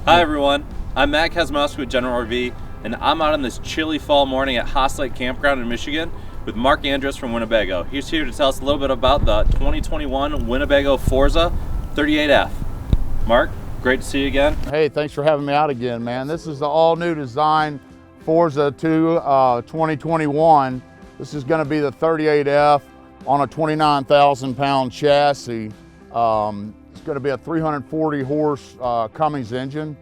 Hi everyone, I'm Matt Kazmowski with General RV, and I'm out on this chilly fall morning at Haas Lake Campground in Michigan with Mark Andrus from Winnebago. He's here to tell us a little bit about the 2021 Winnebago Forza 38F. Mark, great to see you again. Hey, thanks for having me out again, man. This is the all-new design Forza 2021. This is going to be the 38F on a 29,000-pound chassis. It's going to be a 340 horse Cummins engine.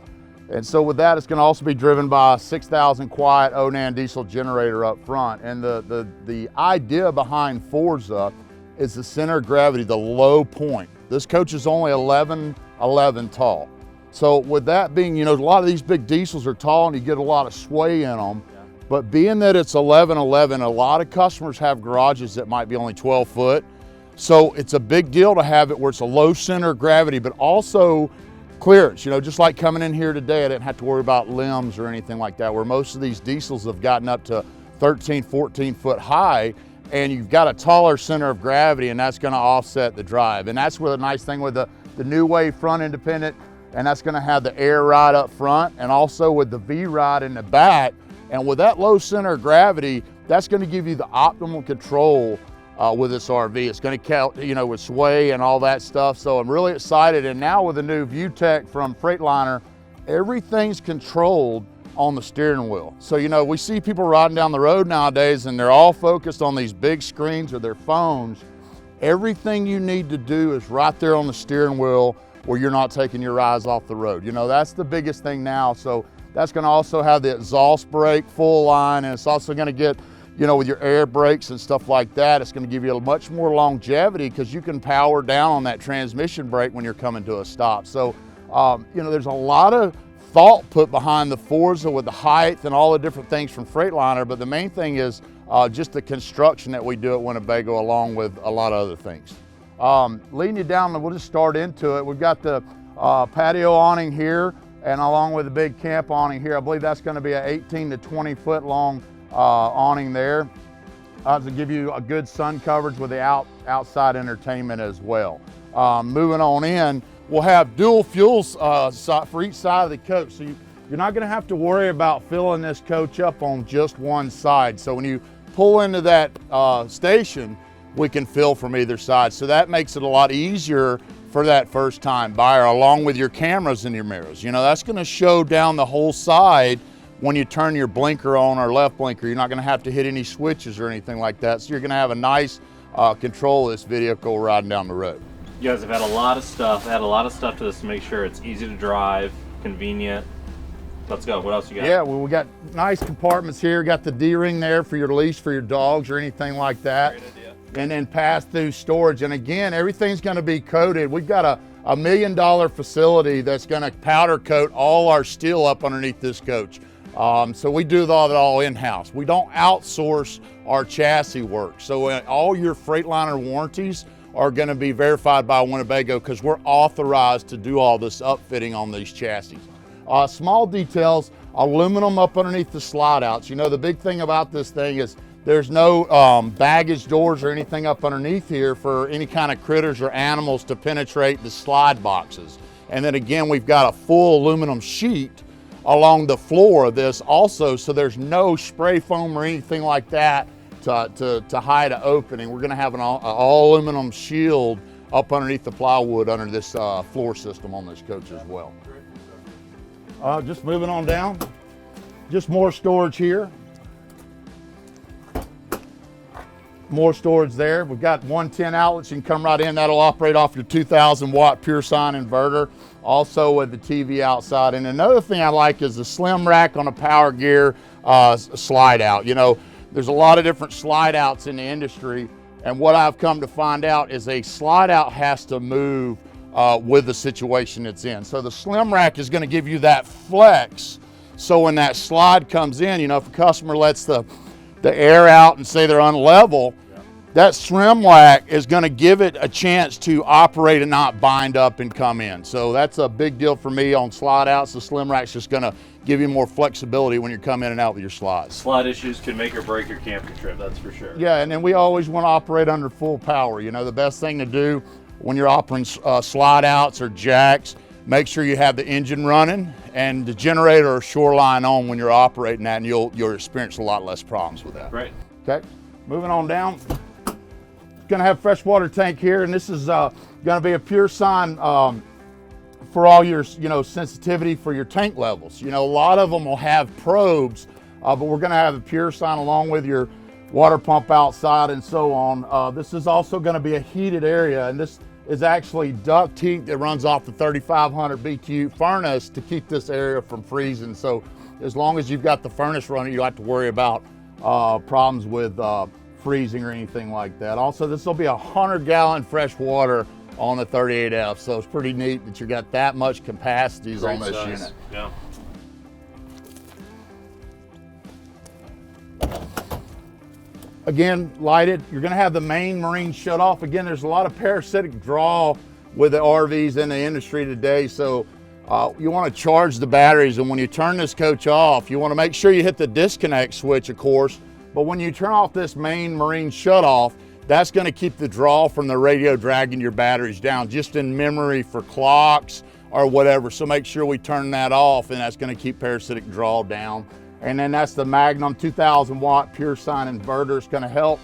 And so with that, it's going to also be driven by a 6,000 quiet Onan diesel generator up front. And the idea behind Forza is the center of gravity, the low point. This coach is only 11 tall. So with that being, you know, a lot of these big diesels are tall and you get a lot of sway in them. Yeah. But being that it's 11, a lot of customers have garages that might be only 12 foot. So it's a big deal to have it where it's a low center of gravity, but also clearance. You know, just like coming in here today, I didn't have to worry about limbs or anything like that, where most of these diesels have gotten up to 13, 14 foot high, and you've got a taller center of gravity, and that's gonna offset the drive. And that's where the nice thing with the New Wave front independent, and that's gonna have the air ride up front, and also with the V ride in the back. And with that low center of gravity, that's gonna give you the optimal control with this RV. It's going to count, you know, with sway and all that stuff. So I'm really excited. And now with the new ViewTech from Freightliner, everything's controlled on the steering wheel. So, you know, we see people riding down the road nowadays and they're all focused on these big screens or their phones. Everything you need to do is right there on the steering wheel where you're not taking your eyes off the road. You know, that's the biggest thing now. So that's going to also have the exhaust brake full line, and it's also going to get, you know, with your air brakes and stuff like that, it's going to give you a much more longevity because you can power down on that transmission brake when you're coming to a stop. So, you know, there's a lot of thought put behind the Forza with the height and all the different things from Freightliner, but the main thing is just the construction that we do at Winnebago along with a lot of other things. Leading you down, we'll just start into it. We've got the patio awning here, and along with the big camp awning here. I believe that's going to be an 18 to 20 foot long awning there to give you a good sun coverage with the outside entertainment as well. Moving on in, we'll have dual fuels for each side of the coach. So you're not going to have to worry about filling this coach up on just one side. So when you pull into that station, we can fill from either side. So that makes it a lot easier for that first time buyer, along with your cameras and your mirrors. You know, that's going to show down the whole side. When you turn your blinker on or left blinker, you're not going to have to hit any switches or anything like that. So you're going to have a nice control of this vehicle riding down the road. You guys have had a lot of stuff, to this to make sure it's easy to drive, convenient. Let's go. What else you got? Yeah, well, we got nice compartments here. Got the D-ring there for your leash for your dogs or anything like that. Great idea. And then pass-through storage. And again, everything's going to be coated. We've got a $1 million facility that's going to powder coat all our steel up underneath this coach. So we do that all in-house. We don't outsource our chassis work. So all your Freightliner warranties are going to be verified by Winnebago because we're authorized to do all this upfitting on these chassis. Small details, aluminum up underneath the slide outs. You know, the big thing about this thing is there's no baggage doors or anything up underneath here for any kind of critters or animals to penetrate the slide boxes. And then again, we've got a full aluminum sheet along the floor of this also, so there's no spray foam or anything like that to hide an opening. We're gonna have an all aluminum shield up underneath the plywood under this floor system on this coach as well. Just moving on down, just more storage here. More storage there. We've got 110 outlets. You can come right in. That'll operate off your 2,000 watt pure sine inverter. Also with the TV outside. And another thing I like is the slim rack on a power gear slide out. You know, there's a lot of different slide outs in the industry. And what I've come to find out is a slide out has to move with the situation it's in. So the slim rack is going to give you that flex. So when that slide comes in, you know, if a customer lets the air out and say they're unlevel, that slim rack is going to give it a chance to operate and not bind up and come in. So that's a big deal for me on slide outs. The slim rack's just going to give you more flexibility when you come in and out with your slides. Slide issues can make or break your camping trip, that's for sure. Yeah, and then we always want to operate under full power. You know, the best thing to do when you're operating slide outs or jacks, make sure you have the engine running and the generator or shoreline on when you're operating that, and you'll experience a lot less problems with that. Right. Okay, moving on down. Gonna have freshwater tank here, and this is gonna be a pure sign for all your sensitivity for your tank levels. A lot of them will have probes, but we're gonna have a pure sign along with your water pump outside and so on. This is also gonna be a heated area, and this is actually duct heat that runs off the 3,500 BTU furnace to keep this area from freezing. So as long as you've got the furnace running, you don't have to worry about problems with freezing or anything like that. Also, this will be 100-gallon fresh water on the 38F, so it's pretty neat that you got that much capacity on this unit. Yeah. Again, lighted. You're gonna have the main marine shut off. Again, there's a lot of parasitic draw with the RVs in the industry today, so you wanna charge the batteries, and when you turn this coach off, you wanna make sure you hit the disconnect switch, of course, but when you turn off this main marine shut off, that's gonna keep the draw from the radio dragging your batteries down, just in memory for clocks or whatever. So make sure we turn that off, and that's gonna keep parasitic draw down. And then that's the Magnum 2,000 watt pure sine inverter. It's gonna help,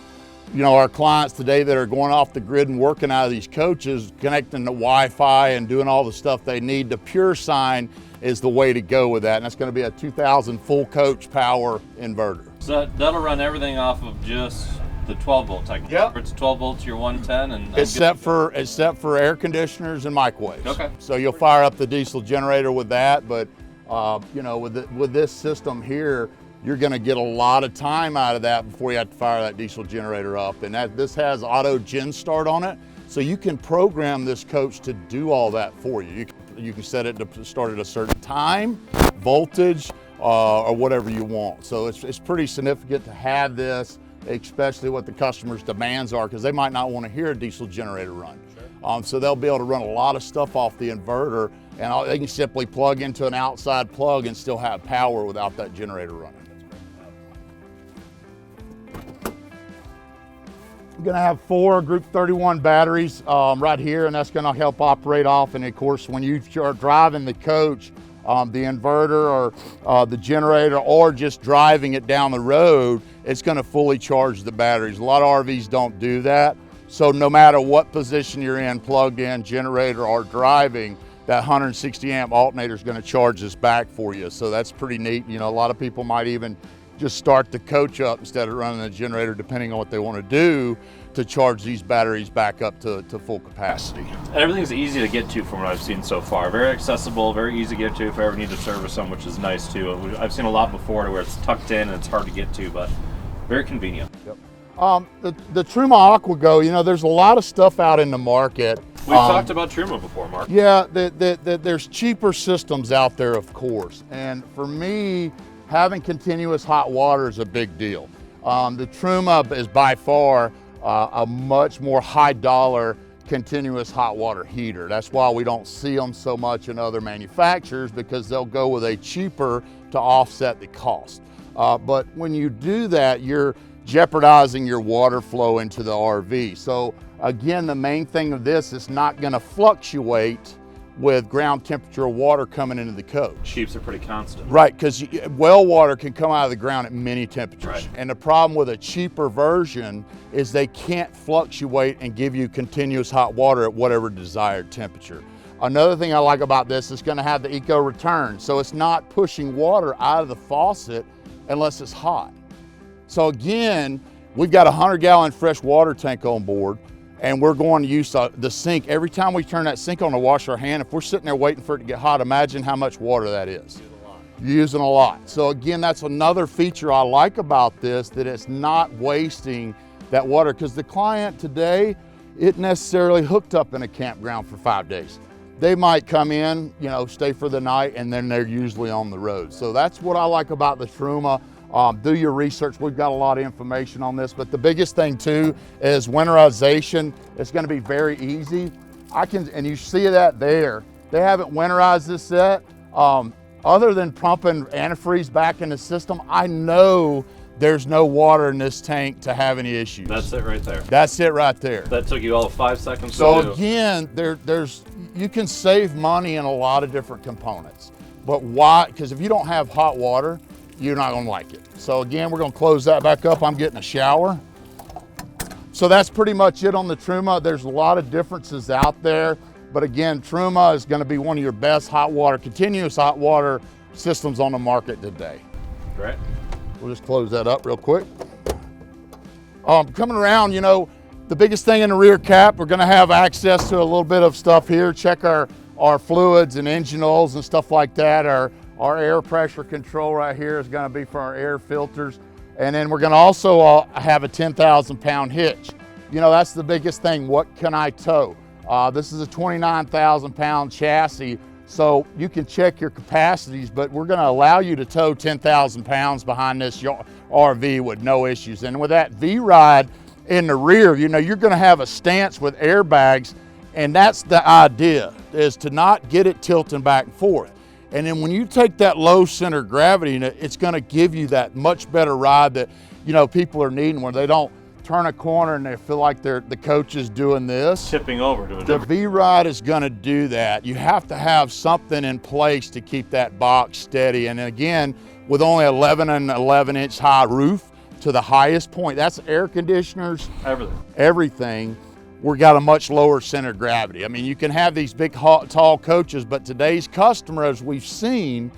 our clients today that are going off the grid and working out of these coaches, connecting to Wi-Fi and doing all the stuff they need. The pure sine is the way to go with that. And that's gonna be a 2,000 full coach power inverter. So that'll run everything off of just the 12 volt technically. Yep. It's 12 volts, you're 110, and except for air conditioners and microwaves. Okay. So you'll fire up the diesel generator with that, but with this system here, you're going to get a lot of time out of that before you have to fire that diesel generator up. And this has auto gen start on it, so you can program this coach to do all that for you. You can set it to start at a certain time, voltage, or whatever you want. So it's pretty significant to have this, especially what the customer's demands are, because they might not want to hear a diesel generator run. Sure. So they'll be able to run a lot of stuff off the inverter, and they can simply plug into an outside plug and still have power without that generator running. We're gonna have 4 Group 31 batteries right here, and that's gonna help operate off. And of course, when you are driving the coach, the inverter or the generator, or just driving it down the road, it's gonna fully charge the batteries. A lot of RVs don't do that. So no matter what position you're in, plugged in, generator, or driving, that 160 amp alternator is gonna charge this back for you. So that's pretty neat. A lot of people might even just start the coach up instead of running the generator, depending on what they want to do, to charge these batteries back up to full capacity. And everything's easy to get to from what I've seen so far. Very accessible, very easy to get to if I ever need to service them, which is nice too. I've seen a lot before to where it's tucked in and it's hard to get to, but very convenient. Yep. The Truma AquaGo, there's a lot of stuff out in the market. We've talked about Truma before, Mark. Yeah, there's cheaper systems out there, of course. And for me, having continuous hot water is a big deal. The Truma is by far a much more high dollar continuous hot water heater. That's why we don't see them so much in other manufacturers, because they'll go with a cheaper to offset the cost. But when you do that, you're jeopardizing your water flow into the RV. So again, the main thing of this is not gonna fluctuate with ground temperature of water coming into the coach. Keeps it pretty constant. Right, because well water can come out of the ground at many temperatures. Right. And the problem with a cheaper version is they can't fluctuate and give you continuous hot water at whatever desired temperature. Another thing I like about this is gonna have the eco return. So it's not pushing water out of the faucet unless it's hot. So again, we've got a 100-gallon fresh water tank on board, and we're going to use the sink. Every time we turn that sink on to wash our hand, if we're sitting there waiting for it to get hot, imagine how much water that is. You're using a lot. So again, that's another feature I like about this, that it's not wasting that water, because the client today isn't necessarily hooked up in a campground for 5 days. They might come in, stay for the night, and then they're usually on the road. So that's what I like about the Truma. Do your research. We've got a lot of information on this, but the biggest thing too is winterization. It's going to be very easy. And you see that there. They haven't winterized this yet. Other than pumping antifreeze back in the system, I know there's no water in this tank to have any issues. That's it right there. That's it right there. That took you all 5 seconds so to do. Again, you can save money in a lot of different components. But why? Because if you don't have hot water, you're not gonna like it. So again, we're gonna close that back up. I'm getting a shower. So that's pretty much it on the Truma. There's a lot of differences out there, but again, Truma is gonna be one of your best continuous hot water systems on the market today. Great. We'll just close that up real quick. Coming around, the biggest thing in the rear cap, we're gonna have access to a little bit of stuff here. Check our fluids and engine oils and stuff like that. Our air pressure control right here is gonna be for our air filters. And then we're gonna also have a 10,000 pound hitch. That's the biggest thing. What can I tow? This is a 29,000 pound chassis. So you can check your capacities, but we're gonna allow you to tow 10,000 pounds behind this RV with no issues. And with that V-Ride in the rear, you're gonna have a stance with airbags, and that's the idea, is to not get it tilting back and forth. And then when you take that low center of gravity, it's gonna give you that much better ride that people are needing, where they don't turn a corner and they feel like the coach is doing this. Tipping over to it. The V-Ride is gonna do that. You have to have something in place to keep that box steady. And again, with only 11 and 11-inch high roof to the highest point, that's air conditioners, everything. We got a much lower center of gravity. I mean, you can have these big, tall coaches, but today's customer, as we've seen,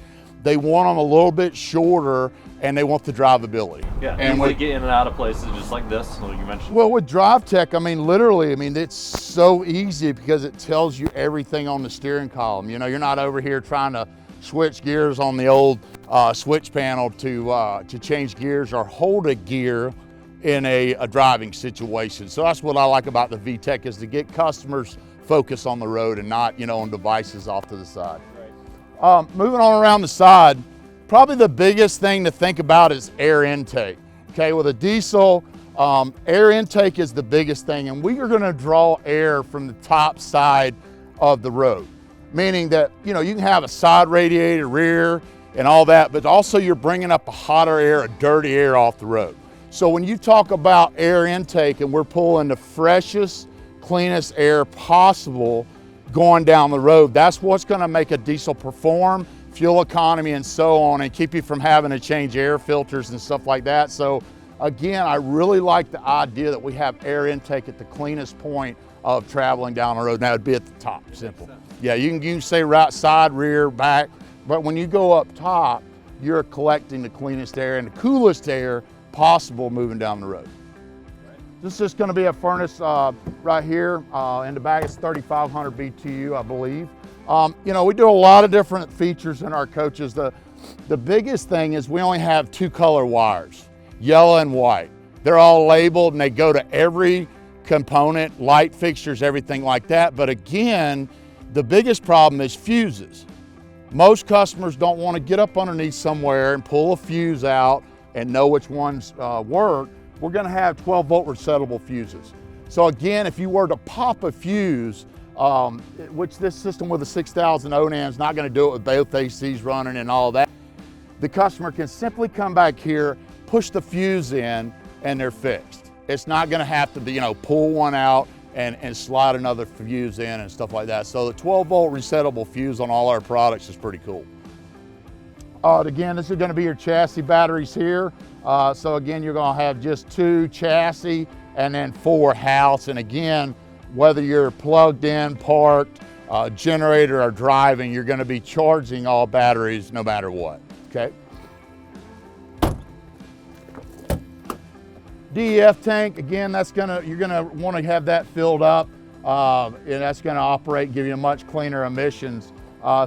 they want them a little bit shorter, and they want the drivability. Yeah, and we get in and out of places just like this, like you mentioned. Well, with Drive Tech, literally, it's so easy because it tells you everything on the steering column. You're not over here trying to switch gears on the old switch panel to change gears or hold a gear in a driving situation. So that's what I like about the V-Tech, is to get customers focused on the road and not, on devices off to the side. Right. Moving on around the side, probably the biggest thing to think about is air intake. Okay, with a diesel, air intake is the biggest thing, and we are gonna draw air from the top side of the road. Meaning that, you can have a side radiator, rear, and all that, but also you're bringing up a hotter air, a dirty air off the road. So when you talk about air intake, and we're pulling the freshest, cleanest air possible going down the road, that's what's gonna make a diesel perform, fuel economy and so on, and keep you from having to change air filters and stuff like that. So again, I really like the idea that we have air intake at the cleanest point of traveling down the road. Now it'd be at the top, simple. Yeah, you can say right side, rear, back, but when you go up top, you're collecting the cleanest air and the coolest air possible moving down the road. This is just gonna be a furnace right here. In the back, it's 3,500 BTU, I believe. We do a lot of different features in our coaches. The biggest thing is we only have 2 color wires, yellow and white. They're all labeled and they go to every component, light fixtures, everything like that. But again, the biggest problem is fuses. Most customers don't want to get up underneath somewhere and pull a fuse out and know which ones work. We're gonna have 12-volt resettable fuses. So again, if you were to pop a fuse, which this system with a 6,000 Onan is not gonna do it with both ACs running and all that, the customer can simply come back here, push the fuse in, and they're fixed. It's not gonna have to be, pull one out and slide another fuse in and stuff like that. So the 12-volt resettable fuse on all our products is pretty cool. Again, this is gonna be your chassis batteries here. So again, you're gonna have just 2 chassis and then 4 house. And again, whether you're plugged in, parked, generator, or driving, you're gonna be charging all batteries no matter what, okay? DEF tank, again, you're gonna wanna have that filled up, and that's gonna operate, give you much cleaner emissions.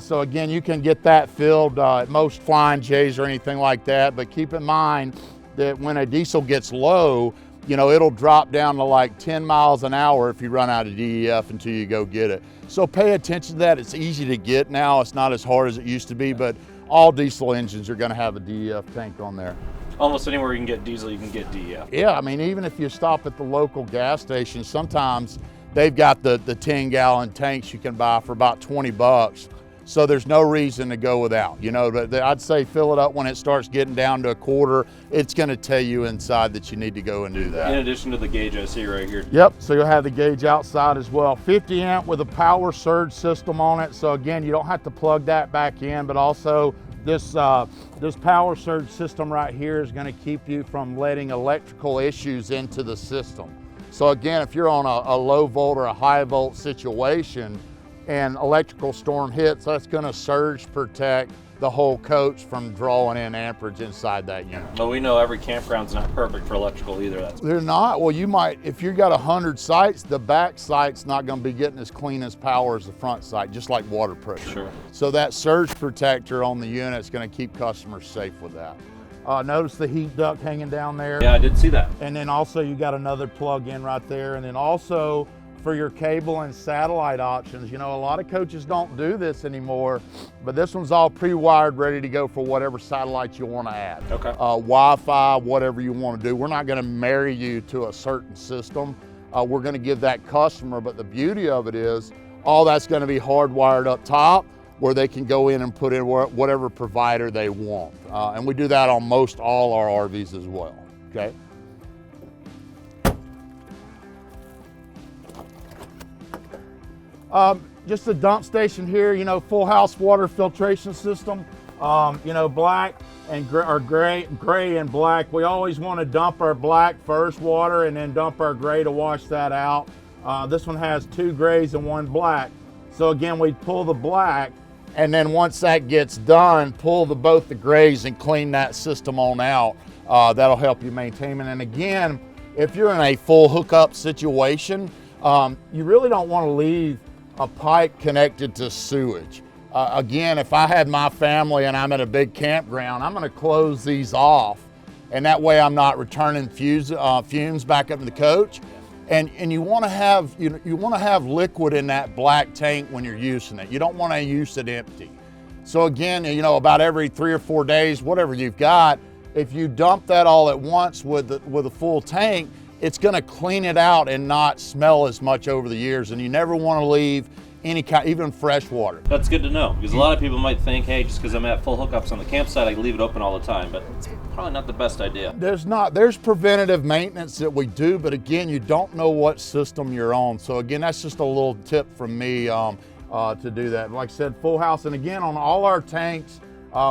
So again, you can get that filled at most Flying J's or anything like that, but keep in mind that when a diesel gets low, it'll drop down to like 10 miles an hour if you run out of DEF until you go get it. So pay attention to that. It's easy to get now. It's not as hard as it used to be, but all diesel engines are gonna have a DEF tank on there. Almost anywhere you can get diesel, you can get DEF. Yeah, even if you stop at the local gas station, sometimes they've got the 10-gallon tanks you can buy for about 20 bucks. So there's no reason to go without. You know, but I'd say fill it up when it starts getting down to a quarter. It's going to tell you inside that you need to go and do that. In addition to the gauge I see right here. Yep, so you'll have the gauge outside as well. 50 amp with a power surge system on it. So again, you don't have to plug that back in, but also this power surge system right here is going to keep you from letting electrical issues into the system. So again, if you're on a low volt or a high volt situation and electrical storm hits, that's going to surge protect the whole coach from drawing in amperage inside that unit. Well, we know every campground's not perfect for electrical either. They're not. Well, you might, if you've got 100 sites, the back site's not going to be getting as clean as power as the front site, just like water pressure. Sure. So that surge protector on the unit is going to keep customers safe with that. Notice the heat duct hanging down there. Yeah, I did see that. And then also you got another plug in right there. And then also for your cable and satellite options, you know, a lot of coaches don't do this anymore, but this one's all pre-wired, ready to go for whatever satellite you want to add. Okay. Wi-Fi, whatever you want to do. We're not going to marry you to a certain system. We're going to give that customer, but the beauty of it is all that's going to be hardwired up top, where they can go in and put in whatever provider they want. And we do that on most all our RVs as well, okay? Just a dump station here, you know, full house water filtration system, you know, black and gray and black. We always want to dump our black first water and then dump our gray to wash that out. This one has 2 grays and 1 black. So again, we pull the black, and then once that gets done, pull both the grays and clean that system on out. That'll help you maintain it. And again, if you're in a full hookup situation, you really don't want to leave a pipe connected to sewage. Again, if I had my family and I'm in a big campground, I'm going to close these off, and that way I'm not returning fumes back up in the coach. And you want to have you want to have liquid in that black tank when you're using it. You don't want to use it empty. So again, you know, about every 3 or 4 days, whatever you've got, if you dump that all at once with a full tank, it's going to clean it out and not smell as much over the years. And you never want to leave any kind, even fresh water. That's good to know, because a lot of people might think, hey, just because I'm at full hookups on the campsite, I can leave it open all the time, but it's probably not the best idea. There's preventative maintenance that we do, but again, you don't know what system you're on. So again, that's just a little tip from me to do that. Like I said, full house, and again, on all our tanks,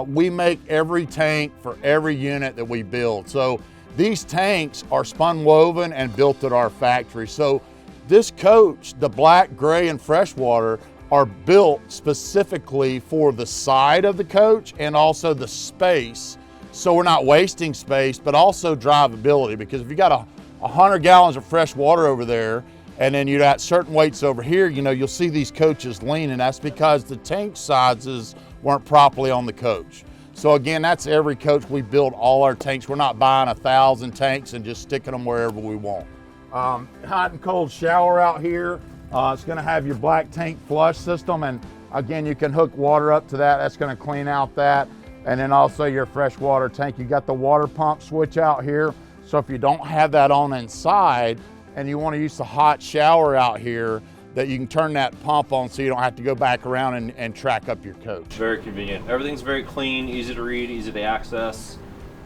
we make every tank for every unit that we build. So these tanks are spun woven and built at our factory. So this coach, the black, gray, and freshwater, are built specifically for the side of the coach and also the space. So we're not wasting space, but also drivability, because if you got 100 gallons of fresh water over there, and then you got certain weights over here, you know, you'll see these coaches lean, and that's because the tank sizes weren't properly on the coach. So again, that's every coach. We build all our tanks. We're not buying 1,000 tanks and just sticking them wherever we want. Hot and cold shower out here. It's going to have your black tank flush system, and again, you can hook water up to that. That's going to clean out that. And then also your fresh water tank. You got the water pump switch out here. So if you don't have that on inside and you want to use the hot shower out here, that you can turn that pump on so you don't have to go back around and track up your coach. Very convenient. Everything's very clean, easy to read, easy to access.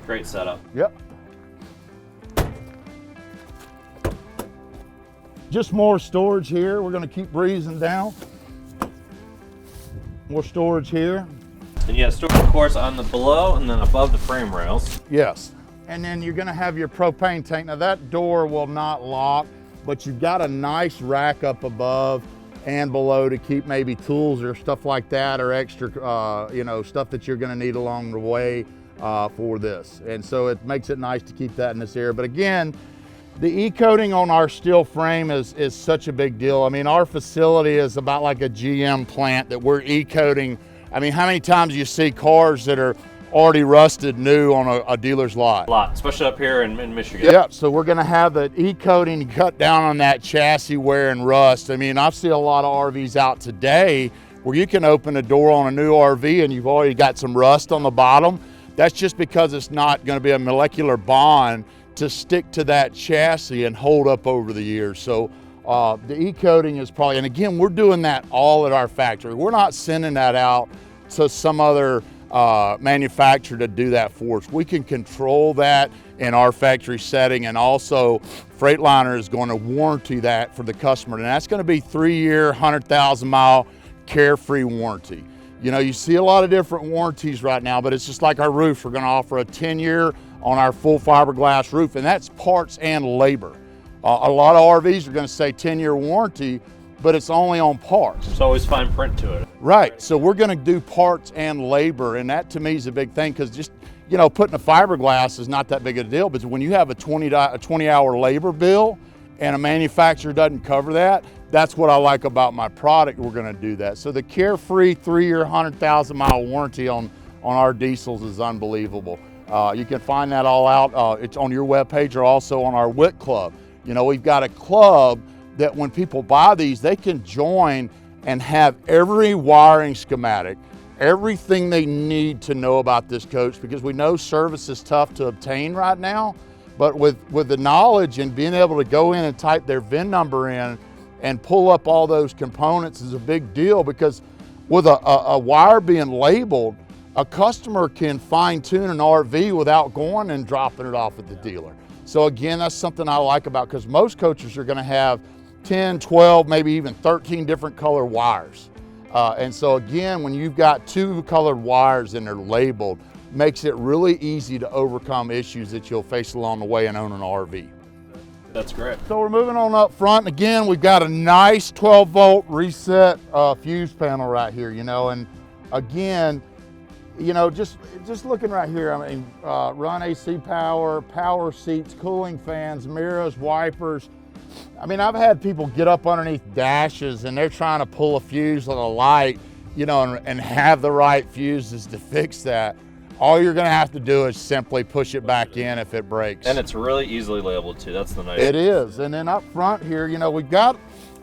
Great setup. Yep. Just more storage here. We're going to keep breezing down. More storage here. And yeah, storage of course on the below and then above the frame rails. Yes. And then you're going to have your propane tank. Now that door will not lock, but you've got a nice rack up above and below to keep maybe tools or stuff like that, or extra, you know, stuff that you're going to need along the way for this. And so it makes it nice to keep that in this area. But again, the e-coating on our steel frame is such a big deal. I mean, our facility is about like a GM plant that we're e-coating. I mean, how many times do you see cars that are already rusted new on a dealer's lot? A lot, especially up here in Michigan. Yep, so we're gonna have the e-coating cut down on that chassis wear and rust. I mean, I've seen a lot of RVs out today where you can open a door on a new RV and you've already got some rust on the bottom. That's just because it's not gonna be a molecular bond to stick to that chassis and hold up over the years. So The E-coating is probably, and again, we're doing that all at our factory. We're not sending that out to some other manufacturer to do that for us. We can control that in our factory setting, and also Freightliner is going to warranty that for the customer, and that's going to be 3-year, 100,000 mile carefree warranty. You know, you see a lot of different warranties right now, but it's just like our roofs. We're going to offer a 10-year on our full fiberglass roof, and that's parts and labor. A lot of RVs are going to say 10-year warranty, but it's only on parts. There's always fine print to it. Right, so we're going to do parts and labor, and that to me is a big thing, because just, you know, putting a fiberglass is not that big of a deal, but when you have a 20-hour labor bill and a manufacturer doesn't cover that, that's what I like about my product. We're going to do that. So the carefree 3-year, 100,000 mile warranty on our diesels is unbelievable. You can find that all out. It's on your webpage, or also on our WIT Club. You know, we've got a club that when people buy these, they can join and have every wiring schematic, everything they need to know about this coach, because we know service is tough to obtain right now. But with the knowledge and being able to go in and type their VIN number in and pull up all those components is a big deal, because with a wire being labeled, a customer can fine tune an RV without going and dropping it off at the dealer. So again, that's something I like about, because most coaches are going to have 10, 12, maybe even 13 different color wires. And so again, when you've got 2 colored wires and they're labeled, makes it really easy to overcome issues that you'll face along the way and own an RV. That's great. So we're moving on up front. Again, we've got a nice 12-volt reset fuse panel right here, you know, and again, you know, just looking right here, I mean, run AC power, power seats, cooling fans, mirrors, wipers. I mean, I've had people get up underneath dashes and they're trying to pull a fuse on a light, you know, and have the right fuses to fix that. All you're gonna have to do is simply push it back in if it breaks. And it's really easily labeled too, that's the nice thing. It is, and then up front here, you know, we've got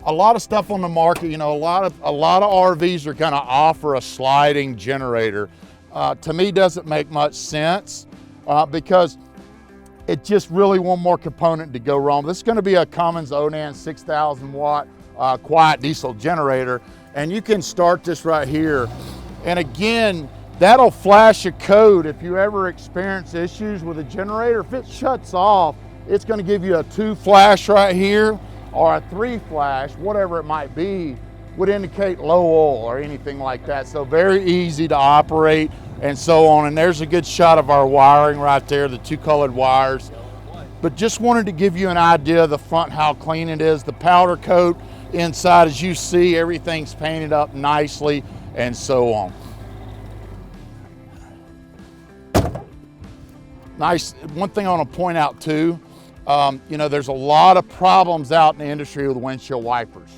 a lot of stuff on the market. You know, a lot of RVs are gonna offer a sliding generator. To me, doesn't make much sense because it just really one more component to go wrong. This is gonna be a Cummins Onan 6,000 watt quiet diesel generator, and you can start this right here. And again, that'll flash a code if you ever experience issues with a generator. If it shuts off, it's gonna give you a 2 flash right here, or a 3 flash, whatever it might be, would indicate low oil or anything like that. So very easy to operate and so on. And there's a good shot of our wiring right there, the 2 colored wires. But just wanted to give you an idea of the front, how clean it is. The powder coat inside, as you see, everything's painted up nicely and so on. Nice, one thing I want to point out too, you know, there's a lot of problems out in the industry with windshield wipers.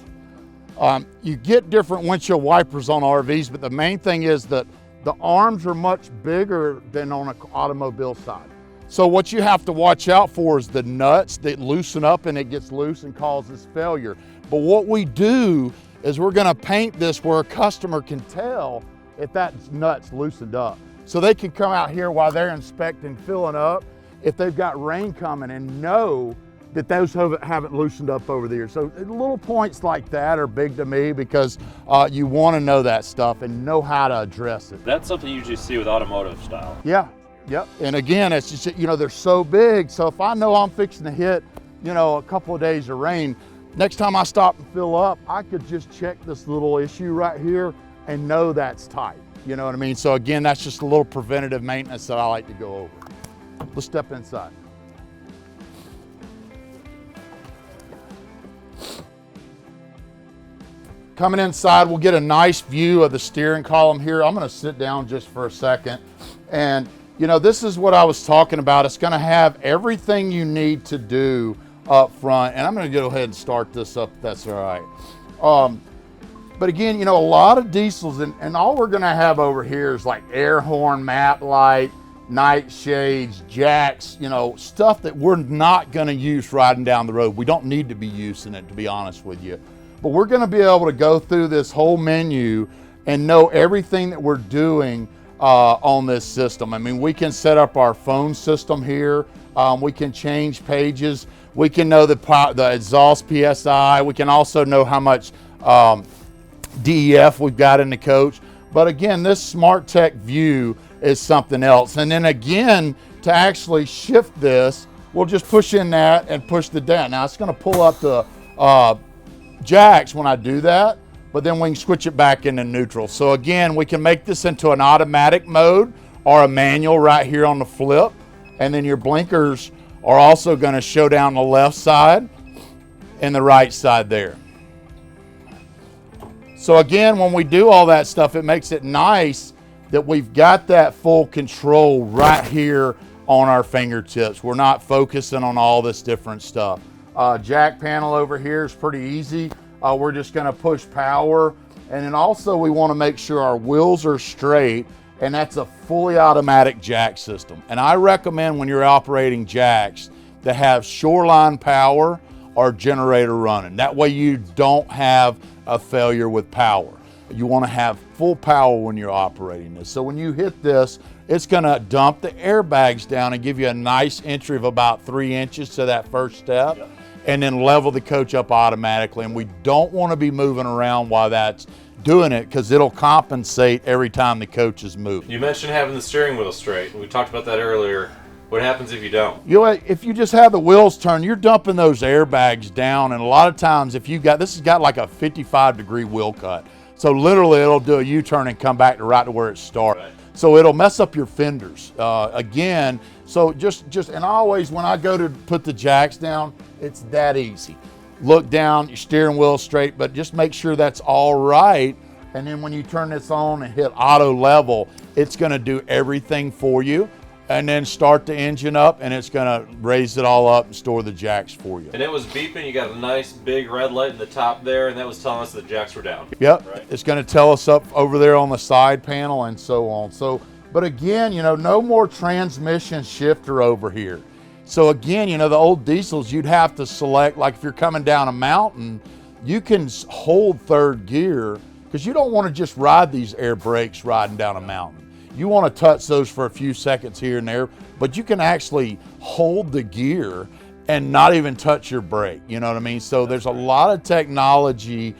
You get different windshield wipers on RVs, but the main thing is that the arms are much bigger than on an automobile side. So what you have to watch out for is the nuts that loosen up and it gets loose and causes failure. But what we do is we're gonna paint this where a customer can tell if that nut's loosened up. So they can come out here while they're inspecting, filling up, if they've got rain coming, and know that those haven't loosened up over the years. So little points like that are big to me, because you want to know that stuff and know how to address it. That's something you usually see with automotive style. Yeah, yep. And again, it's just, you know, they're so big. So if I know I'm fixing to hit, you know, a couple of days of rain, next time I stop and fill up, I could just check this little issue right here and know that's tight. You know what I mean? So again, that's just a little preventative maintenance that I like to go over. Let's step inside. Coming inside, we'll get a nice view of the steering column here. I'm gonna sit down just for a second. And you know, this is what I was talking about. It's gonna have everything you need to do up front. And I'm gonna go ahead and start this up, if that's all right. But again, you know, a lot of diesels, and all we're gonna have over here is like air horn, map light, night shades, jacks, you know, stuff that we're not gonna use riding down the road. We don't need to be using it, to be honest with you. But we're gonna be able to go through this whole menu and know everything that we're doing on this system. I mean, we can set up our phone system here. We can change pages. We can know the exhaust PSI. We can also know how much DEF we've got in the coach. But again, this Smart Tech view is something else. And then again, to actually shift this, we'll just push in that and push the down. Now it's gonna pull up the jacks when I do that, but then we can switch it back into neutral. So again, we can make this into an automatic mode or a manual right here on the flip. And then your blinkers are also gonna show down the left side and the right side there. So again, when we do all that stuff, it makes it nice that we've got that full control right here on our fingertips. We're not focusing on all this different stuff. Jack panel over here is pretty easy. We're just gonna push power. And then also we wanna make sure our wheels are straight, and that's a fully automatic jack system. And I recommend when you're operating jacks to have shoreline power or generator running. That way you don't have a failure with power. You wanna have full power when you're operating this. So when you hit this, it's gonna dump the airbags down and give you a nice entry of about 3 inches to that first step, and then level the coach up automatically. And we don't wanna be moving around while that's doing it, because it'll compensate every time the coach is moving. You mentioned having the steering wheel straight. We talked about that earlier. What happens if you don't? You know, if you just have the wheels turned, you're dumping those airbags down. And a lot of times, if you got, this has got like a 55-degree wheel cut. So literally it'll do a U-turn and come back to right to where it started. Right. So it'll mess up your fenders. Again, so just, and always when I go to put the jacks down, it's that easy. Look down, your steering wheel straight, but just make sure that's all right. And then when you turn this on and hit auto level, it's gonna do everything for you. And then start the engine up, and it's gonna raise it all up and store the jacks for you. And it was beeping. You got a nice big red light in the top there, and that was telling us the jacks were down. Yep, right? It's gonna tell us up over there on the side panel and so on. So, but again, you know, no more transmission shifter over here. So again, you know, the old diesels, you'd have to select, like if you're coming down a mountain, you can hold third gear, because you don't wanna just ride these air brakes riding down a mountain. You want to touch those for a few seconds here and there, but you can actually hold the gear and not even touch your brake. You know what I mean? So there's a lot of technology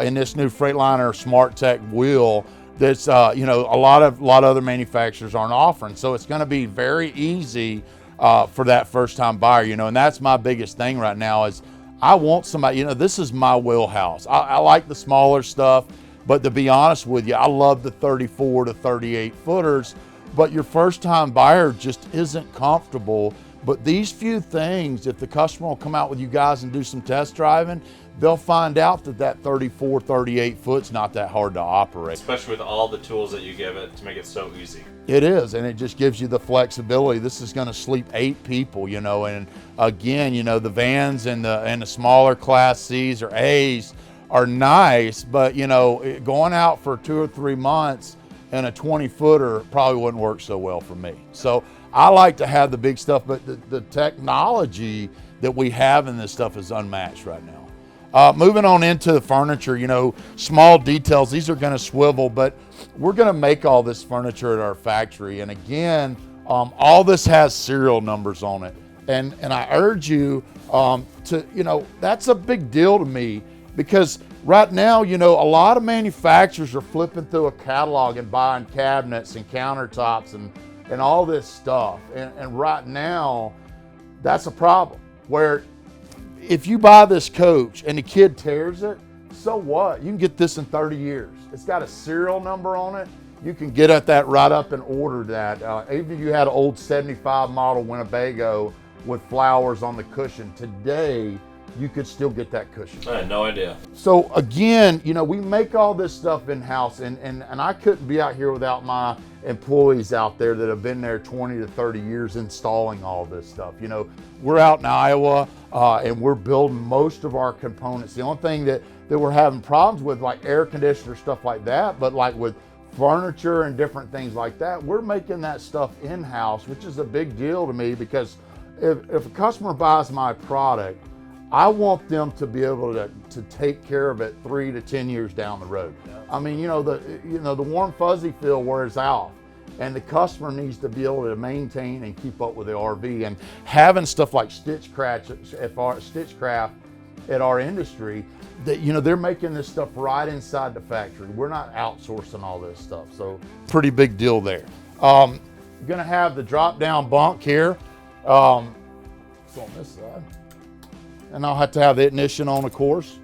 in this new Freightliner Smart Tech wheel that's you know, a lot of other manufacturers aren't offering. So it's going to be very easy for that first-time buyer. You know, and that's my biggest thing right now is I want somebody. You know, this is my wheelhouse. I like the smaller stuff. But to be honest with you, I love the 34 to 38 footers, but your first time buyer just isn't comfortable. But these few things, if the customer will come out with you guys and do some test driving, they'll find out that that 34, 38 foot's not that hard to operate. Especially with all the tools that you give it to make it so easy. It is, and it just gives you the flexibility. This is gonna sleep 8 people, you know, and again, you know, the vans and the smaller Class C's or A's are nice, but you know, going out for 2 or 3 months in a 20-footer probably wouldn't work so well for me. So I like to have the big stuff, but the technology that we have in this stuff is unmatched right now. Moving on into the furniture, you know, small details, these are gonna swivel, but we're gonna make all this furniture at our factory. And again, all this has serial numbers on it. And I urge you to, you know, that's a big deal to me. Because right now, you know, a lot of manufacturers are flipping through a catalog and buying cabinets and countertops and all this stuff. And right now, that's a problem. Where if you buy this coach and the kid tears it, so what? You can get this in 30 years. It's got a serial number on it. You can get at that right up and order that. Even if you had an old 75 model Winnebago with flowers on the cushion, today, you could still get that cushion. I had no idea. So again, you know, we make all this stuff in-house, and I couldn't be out here without my employees out there that have been there 20 to 30 years installing all this stuff. You know, we're out in Iowa and we're building most of our components. The only thing that we're having problems with, like air conditioner, stuff like that, but like with furniture and different things like that, we're making that stuff in-house, which is a big deal to me, because if a customer buys my product, I want them to be able to take care of it 3 to 10 years down the road. I mean, you know, the warm fuzzy feel wears out. And the customer needs to be able to maintain and keep up with the RV. And having stuff like Stitchcraft at our industry, that, you know, they're making this stuff right inside the factory. We're not outsourcing all this stuff. So pretty big deal there. Gonna have the drop down bunk here. It's on this side. And I'll have to have the ignition on, of course.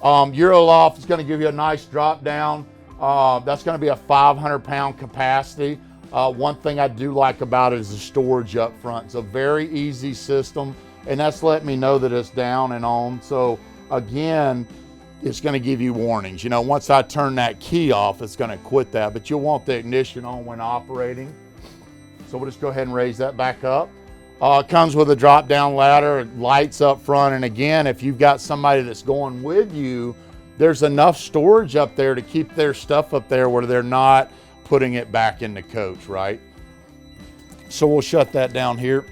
Euroloft is gonna give you a nice drop down. That's gonna be a 500-pound capacity. One thing I do like about it is the storage up front. It's a very easy system, and that's letting me know that it's down and on. So again, it's gonna give you warnings. You know, once I turn that key off, it's gonna quit that, but you'll want the ignition on when operating. So we'll just go ahead and raise that back up. It comes with a drop down ladder, lights up front, and again, if you've got somebody that's going with you, there's enough storage up there to keep their stuff up there where they're not putting it back in the coach, right? So we'll shut that down here.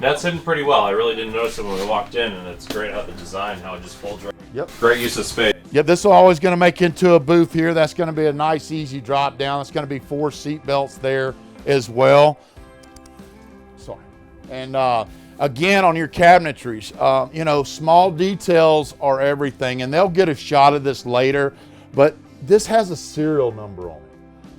That's hidden pretty well. I really didn't notice it when we walked in, and it's great how the design, how it just folds right. Yep. Great use of space. Yep, this is always gonna make into a booth here. That's gonna be a nice, easy drop down. It's gonna be 4 seat belts there as well. Sorry. And again, on your cabinetries, you know, small details are everything, and they'll get a shot of this later, but this has a serial number on it.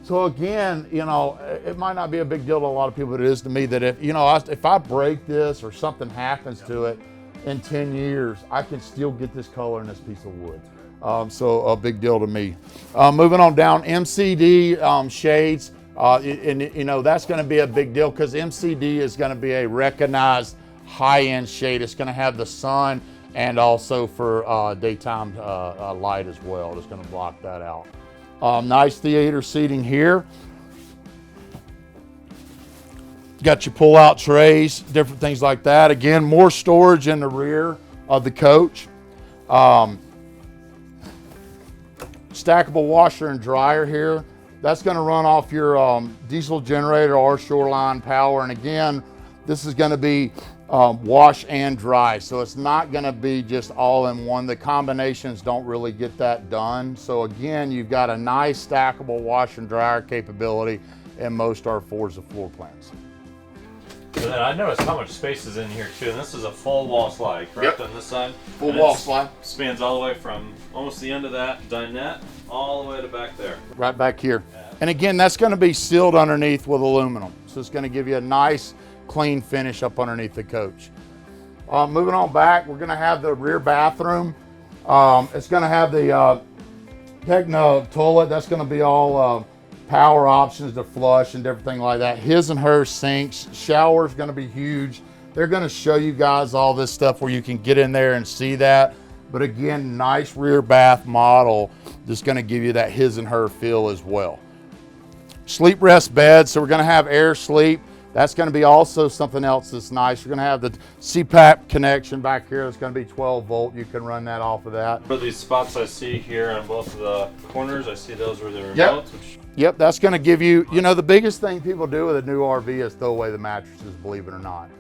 So again, you know, it might not be a big deal to a lot of people, but it is to me that if, you know, if I break this or something happens to it in 10 years, I can still get this color in this piece of wood. So a big deal to me. Moving on down, MCD shades, and you know, that's gonna be a big deal because MCD is gonna be a recognized high-end shade. It's gonna have the sun and also for daytime light as well. It's gonna block that out. Nice theater seating here. Got your pull-out trays, different things like that. Again, more storage in the rear of the coach. Stackable washer and dryer here. That's gonna run off your diesel generator or shoreline power. And again, this is gonna be wash and dry. So it's not gonna be just all in one. The combinations don't really get that done. So again, you've got a nice stackable wash and dryer capability in most our Forza floor plans. And then I noticed how much space is in here too, and this is a full wall slide, correct? Yep. On this side? Full wall slide. Spans all the way from almost the end of that dinette all the way to back there. Right back here. Yeah. And again, that's gonna be sealed underneath with aluminum. So it's gonna give you a nice, clean finish up underneath the coach. Moving on back, we're gonna have the rear bathroom. It's gonna have the Techno toilet. That's gonna be all power options to flush and everything like that. His and her sinks. Shower's gonna be huge. They're gonna show you guys all this stuff where you can get in there and see that. But again, nice rear bath model that's gonna give you that his and her feel as well. Sleep rest bed, so we're gonna have air sleep. That's gonna be also something else that's nice. You're gonna have the CPAP connection back here. It's gonna be 12 volt. You can run that off of that. For these spots I see here on both of the corners, I see those were the remotes. Yep. Yep, that's gonna give you, you know, the biggest thing people do with a new RV is throw away the mattresses, believe it or not.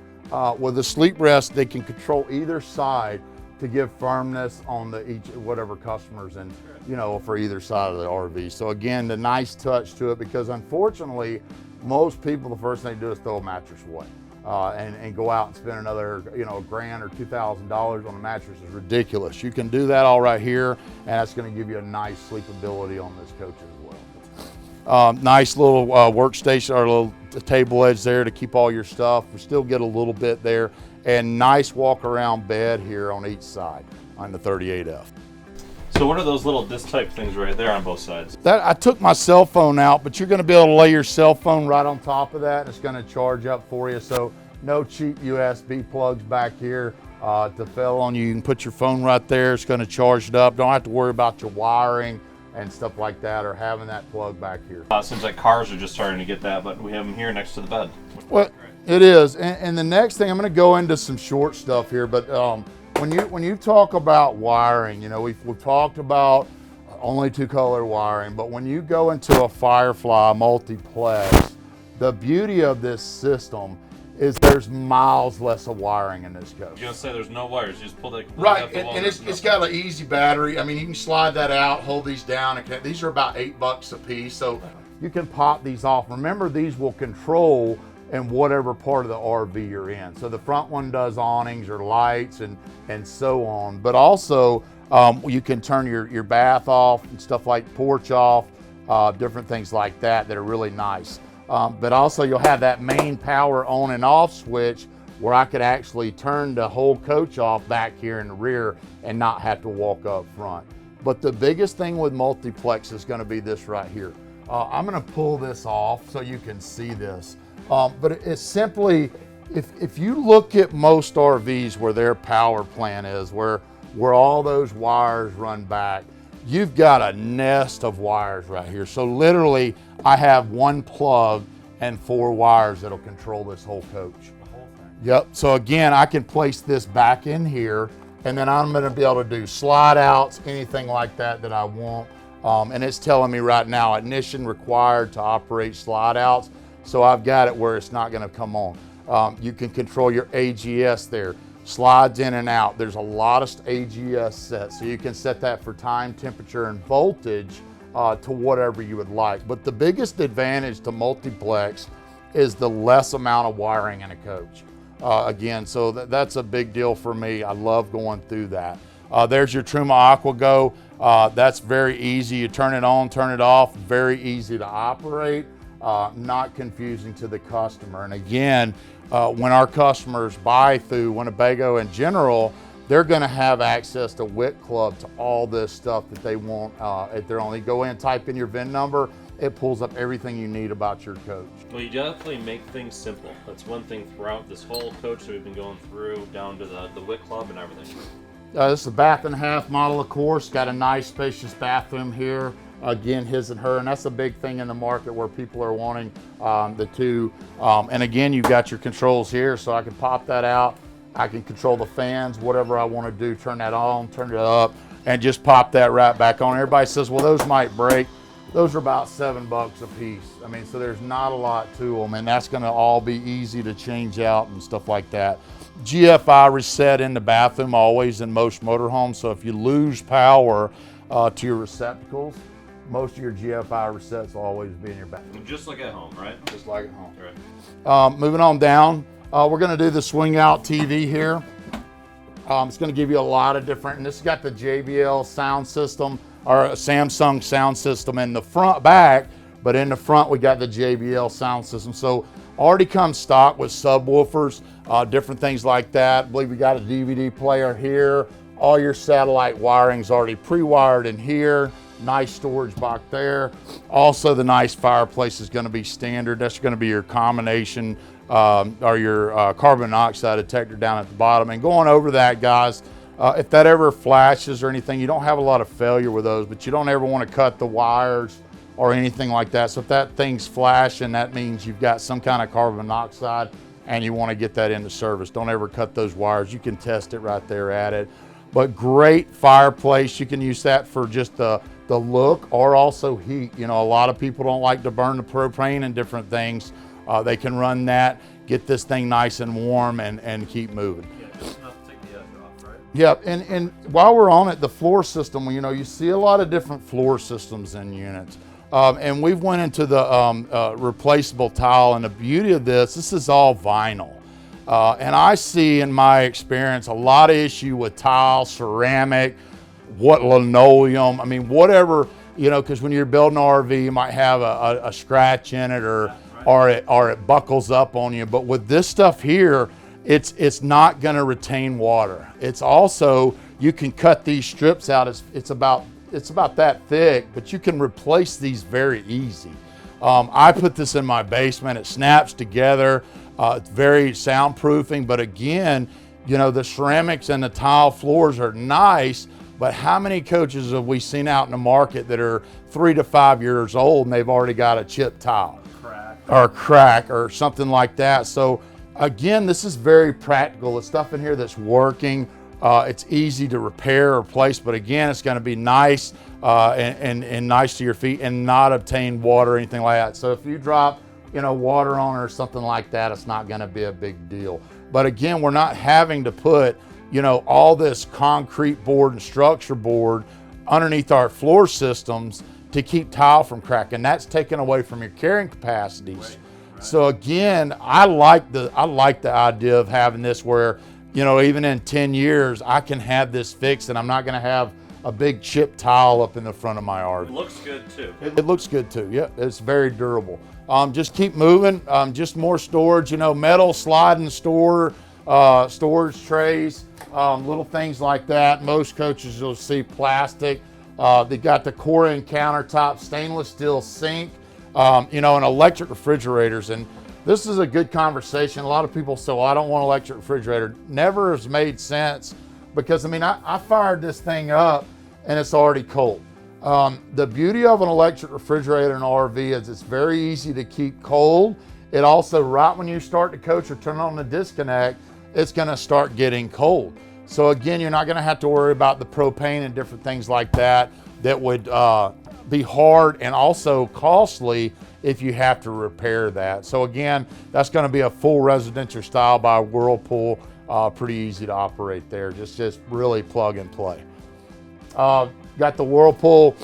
With the sleep rest, they can control either side to give firmness on the whatever customers and, you know, for either side of the RV. So again, the nice touch to it, because unfortunately, most people, the first thing they do is throw a mattress away and go out and spend another, you know, $1,000 or $2,000 on a mattress is ridiculous. You can do that all right here, and that's going to give you a nice sleepability on this coach as well. Nice little workstation or little table edge there to keep all your stuff. We still get a little bit there, and nice walk around bed here on each side on the 38F. So what are those little disc type things right there on both sides? That I took my cell phone out, but you're gonna be able to lay your cell phone right on top of that, and it's gonna charge up for you. So no cheap USB plugs back here to fail on you. You can put your phone right there. It's gonna charge it up. Don't have to worry about your wiring and stuff like that, or having that plug back here. It seems like cars are just starting to get that, but we have them here next to the bed. Well, it is. And the next thing, I'm gonna go into some short stuff here, but when you talk about wiring, you know, we've talked about only 2-color wiring, but when you go into a Firefly Multiplex, the beauty of this system is there's miles less of wiring in this coach. You're gonna say there's no wires, you just pull that completely right, off the wall. And it's got an easy battery. I mean, you can slide that out, hold these down. These are about $8 a piece, so you can pop these off. Remember, these will control in whatever part of the RV you're in. So the front one does awnings or lights and so on. But also, you can turn your bath off and stuff like porch off, different things like that that are really nice. But also you'll have that main power on and off switch where I could actually turn the whole coach off back here in the rear and not have to walk up front. But the biggest thing with Multiplex is gonna be this right here. I'm gonna pull this off so you can see this. But it's simply, if you look at most RVs where their power plant is, where all those wires run back, you've got a nest of wires right here. So literally, I have one plug and 4 wires that'll control this whole coach. The whole thing. Yep, so again, I can place this back in here, and then I'm gonna be able to do slide outs, anything like that I want. And it's telling me right now, ignition required to operate slide outs. So I've got it where it's not gonna come on. You can control your AGS there. Slides in and out. There's a lot of AGS sets, so you can set that for time, temperature, and voltage to whatever you would like. But the biggest advantage to Multiplex is the less amount of wiring in a coach. Again, so that's a big deal for me. I love going through that. There's your Truma AquaGo. That's very easy. You turn it on, turn it off, very easy to operate. Not confusing to the customer. And again, when our customers buy through Winnebago in general, they're gonna have access to WIT Club, to all this stuff that they want at their own. You go in, type in your VIN number, it pulls up everything you need about your coach. Well, you definitely make things simple. That's one thing throughout this whole coach that we've been going through, down to the WIT Club and everything. This is a bath and a half model, of course. Got a nice spacious bathroom here. Again, his and her, and that's a big thing in the market where people are wanting the two. And again, you've got your controls here, so I can pop that out. I can control the fans, whatever I want to do, turn that on, turn it up, and just pop that right back on. Everybody says, well, those might break. Those are about $7 a piece. I mean, so there's not a lot to them, and that's gonna all be easy to change out and stuff like that. GFI reset in the bathroom always in most motorhomes, so if you lose power to your receptacles, most of your GFI resets will always be in your bathroom. Just like at home, right? Just like at home. Right. Moving on down, we're gonna do the swing out TV here. It's gonna give you a lot of different, and this has got the JBL sound system, or a Samsung sound system in the front back, but in the front we got the JBL sound system. So already comes stock with subwoofers, different things like that. I believe we got a DVD player here. All your satellite wiring's already pre-wired in here. Nice storage back there. Also, the nice fireplace is going to be standard. That's going to be your combination or your carbon monoxide detector down at the bottom. And going over that, guys, if that ever flashes or anything, you don't have a lot of failure with those, but you don't ever want to cut the wires or anything like that. So if that thing's flashing, that means you've got some kind of carbon monoxide and you want to get that into service. Don't ever cut those wires. You can test it right there at it. But great fireplace. You can use that for just the look or also heat. You know, a lot of people don't like to burn the propane and different things. They can run that, get this thing nice and warm and keep moving. Yeah, just enough to take the edge off, right? Yep, and while we're on it, the floor system, you know, you see a lot of different floor systems in units. And we've went into the replaceable tile, and the beauty of this is all vinyl. And I see in my experience a lot of issue with tile, ceramic, linoleum, I mean, whatever, you know, because when you're building an RV, you might have a scratch in it or it buckles up on you. But with this stuff here, it's not going to retain water. It's also, you can cut these strips out. It's about that thick, but you can replace these very easy. I put this in my basement. It snaps together. It's very soundproofing, but again, you know, the ceramics and the tile floors are nice, but how many coaches have we seen out in the market that are 3 to 5 years old and they've already got a chipped tile? Crack or something like that. So again, this is very practical. The stuff in here that's working, it's easy to repair or replace, but again, it's going to be nice and nice to your feet and not obtain water or anything like that. So if you drop, you know, water on it or something like that, it's not going to be a big deal. But again, we're not having to put, you know, all this concrete board and structure board underneath our floor systems to keep tile from cracking. That's taken away from your carrying capacities. Right. So again, I like the idea of having this where, you know, even in 10 years, I can have this fixed and I'm not gonna have a big chip tile up in the front of my RV. It looks good too. It looks good too, yeah, it's very durable. Just keep moving, just more storage, you know, metal sliding storage trays, little things like that. Most coaches you'll see plastic. They got the Corian countertop, stainless steel sink, you know, and electric refrigerators. And this is a good conversation. A lot of people say, well, I don't want an electric refrigerator. Never has made sense because, I mean, I fired this thing up and it's already cold. The beauty of an electric refrigerator in an RV is it's very easy to keep cold. It also, right when you start to coach or turn on the disconnect, it's gonna start getting cold. So again, you're not gonna have to worry about the propane and different things like that that would be hard and also costly if you have to repair that. So again, that's gonna be a full residential style by Whirlpool, pretty easy to operate there, just really plug and play. Got the Whirlpool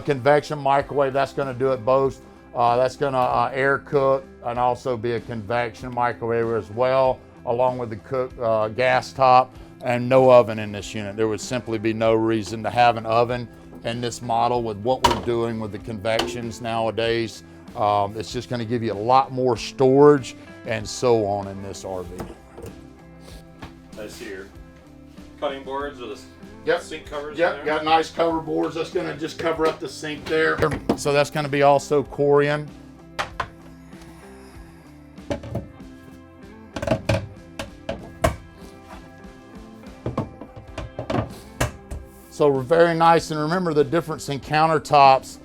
convection microwave, that's gonna do it both. That's gonna air cook and also be a convection microwave as well, along with the gas top, and no oven in this unit. There would simply be no reason to have an oven in this model with what we're doing with the convections nowadays. It's just gonna give you a lot more storage and so on in this RV. I see your cutting boards with Yep. sink covers. Yep, got nice cover boards. That's gonna just cover up the sink there. So that's gonna be also Corian. So we're very nice, and remember the difference in countertops.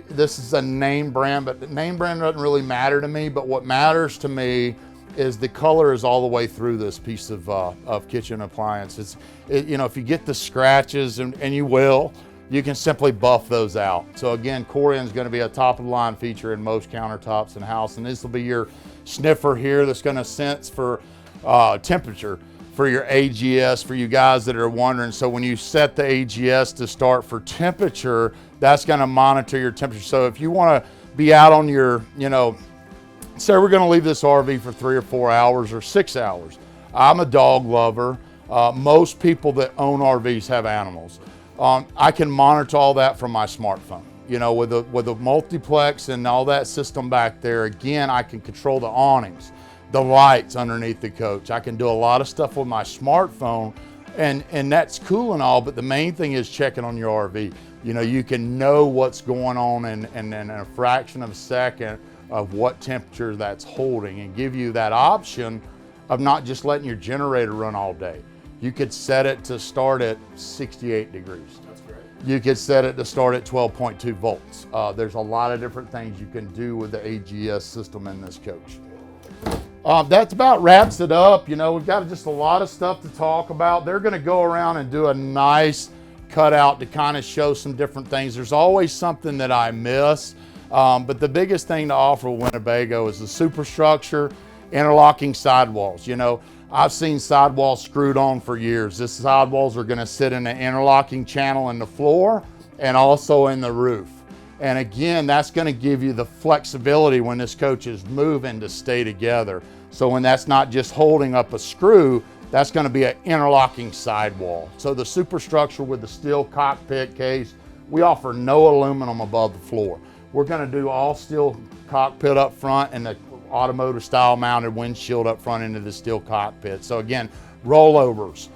This is a name brand, but the name brand doesn't really matter to me, but what matters to me is the color is all the way through this piece of kitchen appliance. You know, if you get the scratches, and you will, you can simply buff those out. So again, Corian is gonna be a top of the line feature in most countertops in the house, and this will be your sniffer here that's gonna sense for temperature for your AGS, for you guys that are wondering. So when you set the AGS to start for temperature, that's gonna monitor your temperature. So if you wanna be out on your, you know, say we're gonna leave this RV for 3 or 4 hours or 6 hours. I'm a dog lover. Most people that own RVs have animals. I can monitor all that from my smartphone. You know, with the Multiplex and all that system back there, again, I can control the awnings, the lights underneath the coach. I can do a lot of stuff with my smartphone, and that's cool and all, but the main thing is checking on your RV. You know, you can know what's going on in a fraction of a second of what temperature that's holding, and give you that option of not just letting your generator run all day. You could set it to start at 68 degrees. That's great. You could set it to start at 12.2 volts. There's a lot of different things you can do with the AGS system in this coach. That's about wraps it up. You know, we've got just a lot of stuff to talk about. They're gonna go around and do a nice cutout to kind of show some different things. There's always something that I miss, but the biggest thing to offer with Winnebago is the superstructure, interlocking sidewalls. You know, I've seen sidewalls screwed on for years. These sidewalls are gonna sit in an interlocking channel in the floor and also in the roof. And again, that's gonna give you the flexibility when this coach is moving to stay together. So when that's not just holding up a screw, that's gonna be an interlocking sidewall. So the superstructure with the steel cockpit case, we offer no aluminum above the floor. We're gonna do all steel cockpit up front and the automotive style mounted windshield up front into the steel cockpit. So again, rollovers.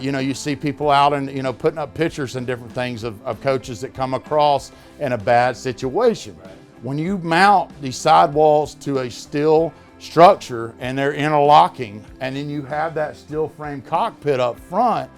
You know, you see people out and, you know, putting up pictures and different things of coaches that come across in a bad situation. Right. When you mount these sidewalls to a steel structure and they're interlocking, and then you have that steel frame cockpit up front,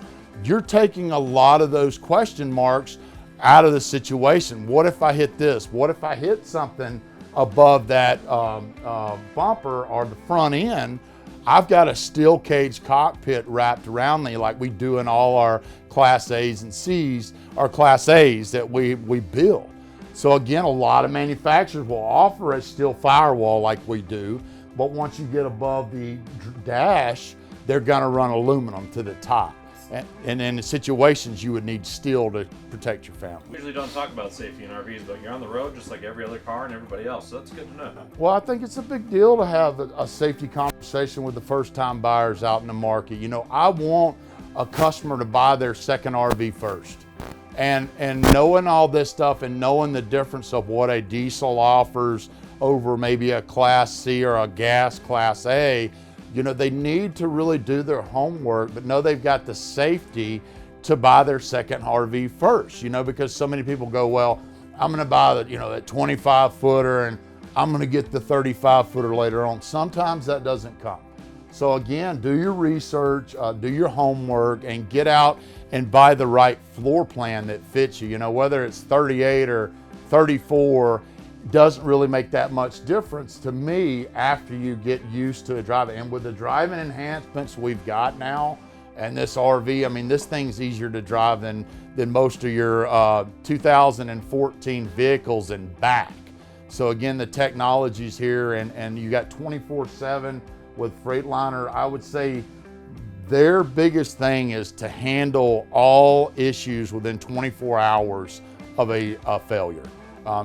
you're taking a lot of those question marks out of the situation. What if I hit this? What if I hit something above that bumper or the front end? I've got a steel cage cockpit wrapped around me like we do in all our Class A's and C's, or Class A's that we build. So again, a lot of manufacturers will offer a steel firewall like we do, but once you get above the dash, they're gonna run aluminum to the top. And in the situations you would need steel to protect your family. We usually don't talk about safety in RVs, but you're on the road just like every other car and everybody else, so that's good to know. Well, I think it's a big deal to have a safety conversation with the first-time buyers out in the market. You know, I want a customer to buy their second RV first. And knowing all this stuff and knowing the difference of what a diesel offers over maybe a Class C or a gas Class A, you know, they need to really do their homework, but know they've got the safety to buy their second RV first, you know, because so many people go, well, I'm gonna buy the, you know, that 25 footer and I'm gonna get the 35 footer later on. Sometimes that doesn't come. So again, do your research, do your homework, and get out and buy the right floor plan that fits you. You know, whether it's 38 or 34, doesn't really make that much difference to me after you get used to driving. And with the driving enhancements we've got now, and this RV, I mean, this thing's easier to drive than most of your 2014 vehicles and back. So again, the technology's here, and you got 24/7 with Freightliner. I would say their biggest thing is to handle all issues within 24 hours of a failure.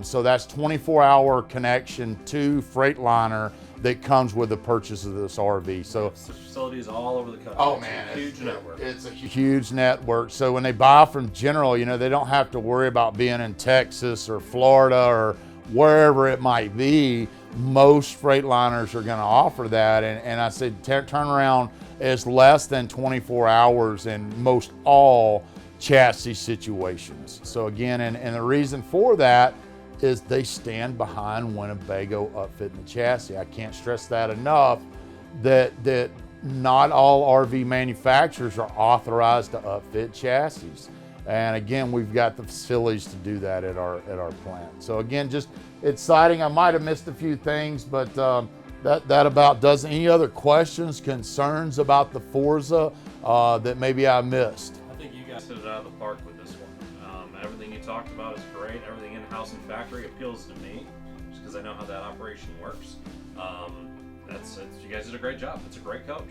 So that's 24-hour connection to Freightliner that comes with the purchase of this RV. So facilities all over the country. Oh man, it's a huge network. It's a huge network. So when they buy from General, you know, they don't have to worry about being in Texas or Florida or wherever it might be. Most Freightliners are going to offer that, and I said turnaround is less than 24 hours in most all chassis situations. So again, and the reason for that is they stand behind Winnebago upfitting the chassis. I can't stress that enough, that not all RV manufacturers are authorized to upfit chassis. And again, we've got the facilities to do that at our plant. So again, just exciting. I might have missed a few things, but that about does. Any other questions, concerns about the Forza that maybe I missed? I think you guys hit it out of the park with this one. Everything you talked about is great. Everything in-house and factory appeals to me, just because I know how that operation works. You guys did a great job. It's a great coach.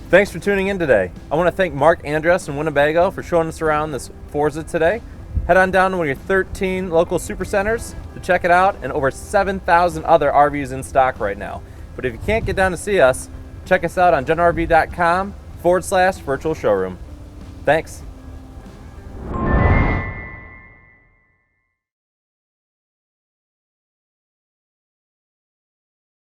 Thanks for tuning in today. I want to thank Mark Andress and Winnebago for showing us around this Forza today. Head on down to one of your 13 local supercenters to check it out, and over 7,000 other RVs in stock right now. But if you can't get down to see us, check us out on generalrv.com/virtual showroom. Thanks.